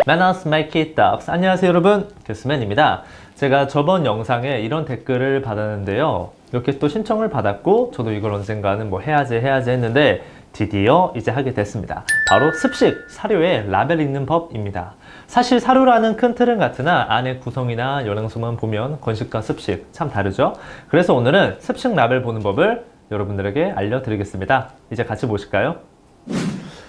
Manners make it tough. 안녕하세요 여러분, 교수맨입니다. 제가 저번 영상에 이런 댓글을 받았는데요, 이렇게 또 신청을 받았고 저도 이걸 언젠가는 뭐 해야지 했는데 드디어 이제 하게 됐습니다. 바로 습식 사료의 라벨 읽는 법입니다. 사실 사료라는 큰 틀은 같으나 안에 구성이나 영양소만 보면 건식과 습식 참 다르죠. 그래서 오늘은 습식 라벨 보는 법을 여러분들에게 알려드리겠습니다. 이제 같이 보실까요?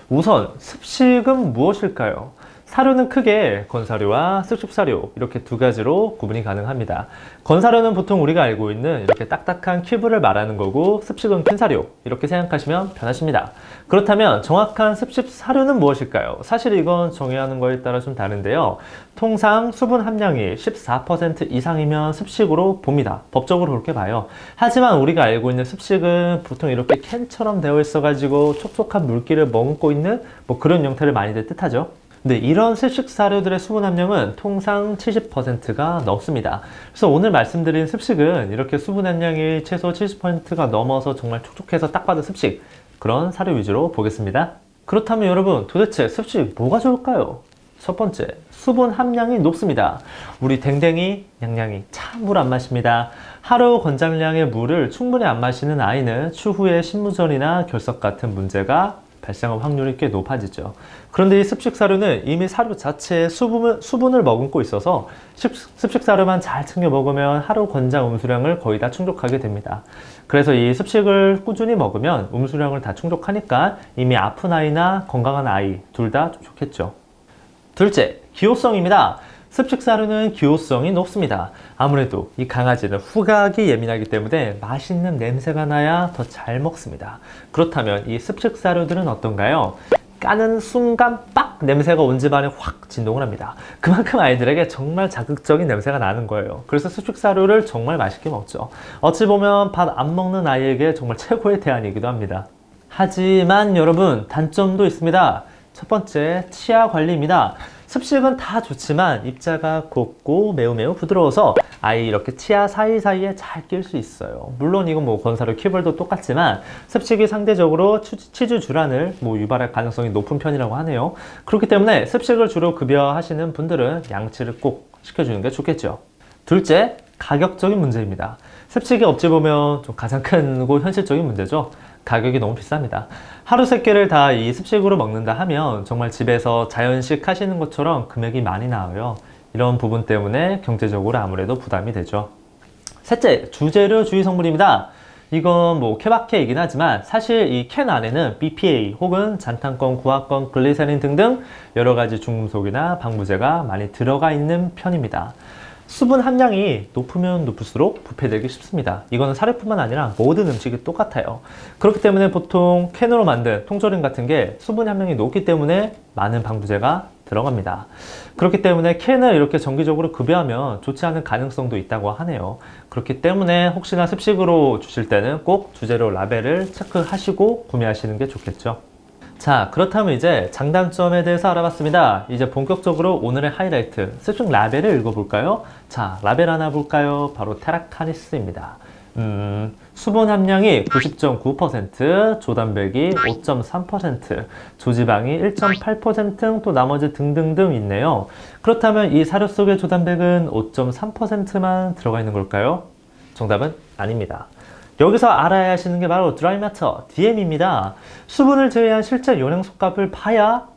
우선 습식은 무엇일까요? 사료는 크게 건사료와 습식사료 이렇게 두 가지로 구분이 가능합니다. 건사료는 보통 우리가 알고 있는 이렇게 딱딱한 큐브를 말하는 거고, 습식은 큰 사료 이렇게 생각하시면 편하십니다. 그렇다면 정확한 습식 사료는 무엇일까요? 사실 이건 정의하는 거에 따라 좀 다른데요, 통상 수분 함량이 14% 이상이면 습식으로 봅니다. 법적으로 그렇게 봐요. 하지만 우리가 알고 있는 습식은 보통 이렇게 캔처럼 되어 있어 가지고 촉촉한 물기를 머금고 있는 뭐 그런 형태를 많이들 뜻하죠. 근데 이런 습식 사료들의 수분 함량은 통상 70%가 넘습니다. 그래서 오늘 말씀드린 습식은 이렇게 수분 함량이 최소 70%가 넘어서 정말 촉촉해서 딱 봐도 습식, 그런 사료 위주로 보겠습니다. 그렇다면 여러분, 도대체 습식 뭐가 좋을까요? 첫 번째, 수분 함량이 높습니다. 우리 댕댕이, 냥냥이 참 물 안 마십니다. 하루 권장량의 물을 충분히 안 마시는 아이는 추후에 신무전이나 결석 같은 문제가 발생할 확률이 꽤 높아지죠. 그런데 이 습식 사료는 이미 사료 자체에 수분을 머금고 있어서 습식 사료만 잘 챙겨 먹으면 하루 권장 음수량을 거의 다 충족하게 됩니다. 그래서 이 습식을 꾸준히 먹으면 음수량을 다 충족하니까 이미 아픈 아이나 건강한 아이 둘 다 좋겠죠. 둘째, 기호성입니다. 습식 사료는 기호성이 높습니다. 아무래도 이 강아지는 후각이 예민하기 때문에 맛있는 냄새가 나야 더 잘 먹습니다. 그렇다면 이 습식 사료들은 어떤가요? 까는 순간 빡 냄새가 온 집안에 확 진동을 합니다. 그만큼 아이들에게 정말 자극적인 냄새가 나는 거예요. 그래서 습식 사료를 정말 맛있게 먹죠. 어찌 보면 밥 안 먹는 아이에게 정말 최고의 대안이기도 합니다. 하지만 여러분, 단점도 있습니다. 첫 번째, 치아 관리입니다. 습식은 다 좋지만 입자가 곱고 매우 부드러워서 아이 이렇게 치아 사이사이에 잘 낄 수 있어요. 물론 이건 뭐 건사료 큐블도 똑같지만 습식이 상대적으로 치주 질환을 유발할 가능성이 높은 편이라고 하네요. 그렇기 때문에 습식을 주로 급여하시는 분들은 양치를 꼭 시켜주는 게 좋겠죠. 둘째, 가격적인 문제입니다. 습식이 어찌 보면 좀 가장 크고 현실적인 문제죠. 가격이 너무 비쌉니다. 하루 세 끼를 다 이 습식으로 먹는다 하면 정말 집에서 자연식 하시는 것처럼 금액이 많이 나와요. 이런 부분 때문에 경제적으로 아무래도 부담이 되죠. 셋째, 주재료 주의 성분입니다. 이건 뭐 케바케이긴 하지만 사실 이 캔 안에는 BPA 혹은 잔탄권, 구화권, 글리세린 등등 여러 가지 중금속이나 방부제가 많이 들어가 있는 편입니다. 수분 함량이 높으면 높을수록 부패되기 쉽습니다. 이거는 사료뿐만 아니라 모든 음식이 똑같아요. 그렇기 때문에 보통 캔으로 만든 통조림 같은 게 수분 함량이 높기 때문에 많은 방부제가 들어갑니다. 그렇기 때문에 캔을 이렇게 정기적으로 급여하면 좋지 않은 가능성도 있다고 하네요. 그렇기 때문에 혹시나 습식으로 주실 때는 꼭 주재료 라벨을 체크하시고 구매하시는 게 좋겠죠. 자, 그렇다면 이제 장단점에 대해서 알아봤습니다. 이제 본격적으로 오늘의 하이라이트, 습식 라벨을 읽어볼까요? 자, 라벨 하나 볼까요? 바로 테라카니스입니다. 수분 함량이 90.9%, 조단백이 5.3%, 조지방이 1.8%, 또 나머지 등등등 있네요. 그렇다면 이 사료 속의 조단백은 5.3%만 들어가 있는 걸까요? 정답은 아닙니다. 여기서 알아야 하시는 게 바로 드라이 매터, DM입니다. 수분을 제외한 실제 영양소 값을 봐야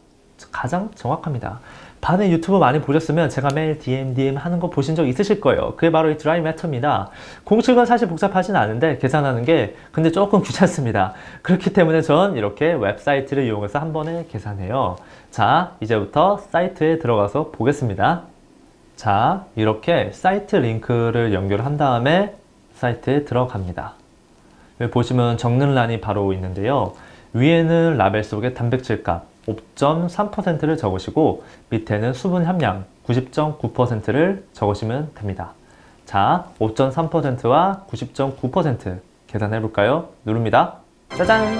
가장 정확합니다. 반에 유튜브 많이 보셨으면 제가 매일 DM 하는 거 보신 적 있으실 거예요. 그게 바로 이 드라이 매터입니다. 공식은 사실 복잡하진 않은데 계산하는 게 근데 조금 귀찮습니다. 그렇기 때문에 전 이렇게 웹사이트를 이용해서 한 번에 계산해요. 자, 이제부터 사이트에 들어가서 보겠습니다. 자, 이렇게 사이트 링크를 연결한 다음에 사이트에 들어갑니다. 여기 보시면 적는 란이 바로 있는데요. 위에는 라벨 속의 단백질 값 5.3%를 적으시고 밑에는 수분 함량 90.9%를 적으시면 됩니다. 자, 5.3%와 90.9% 계산해 볼까요? 누릅니다. 짜잔!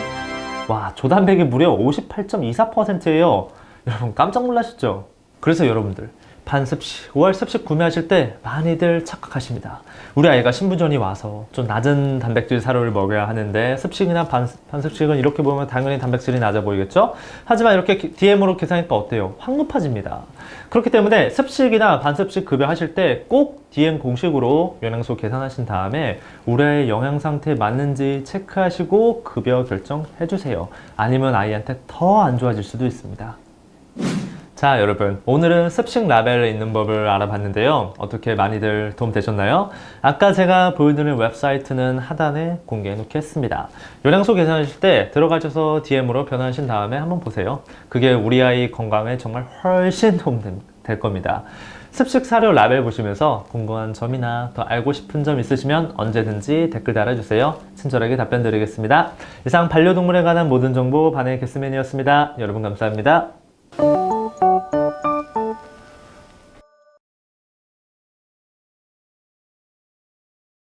와, 조단백이 무려 58.24%예요. 여러분 깜짝 놀라셨죠? 그래서 여러분들 반습식, 5월 습식 구매하실 때 많이들 착각하십니다. 우리 아이가 신부전이 와서 좀 낮은 단백질 사료를 먹여야 하는데 습식이나 반습식은 이렇게 보면 당연히 단백질이 낮아 보이겠죠? 하지만 이렇게 DM으로 계산하니까 어때요? 확 높아집니다. 그렇기 때문에 습식이나 반습식 급여하실 때 꼭 DM 공식으로 영양소 계산하신 다음에 우리 아이의 영양 상태에 맞는지 체크하시고 급여 결정해 주세요. 아니면 아이한테 더 안 좋아질 수도 있습니다. 자, 여러분, 오늘은 습식 라벨에 있는 법을 알아봤는데요. 어떻게 많이들 도움 되셨나요? 아까 제가 보여드린 웹사이트는 하단에 공개해 놓겠습니다. 영양소 계산하실 때 들어가셔서 DM으로 변환하신 다음에 한번 보세요. 그게 우리 아이 건강에 정말 훨씬 도움 될 겁니다. 습식 사료 라벨 보시면서 궁금한 점이나 더 알고 싶은 점 있으시면 언제든지 댓글 달아주세요. 친절하게 답변 드리겠습니다. 이상 반려동물에 관한 모든 정보 반의 개스맨이었습니다. 여러분 감사합니다.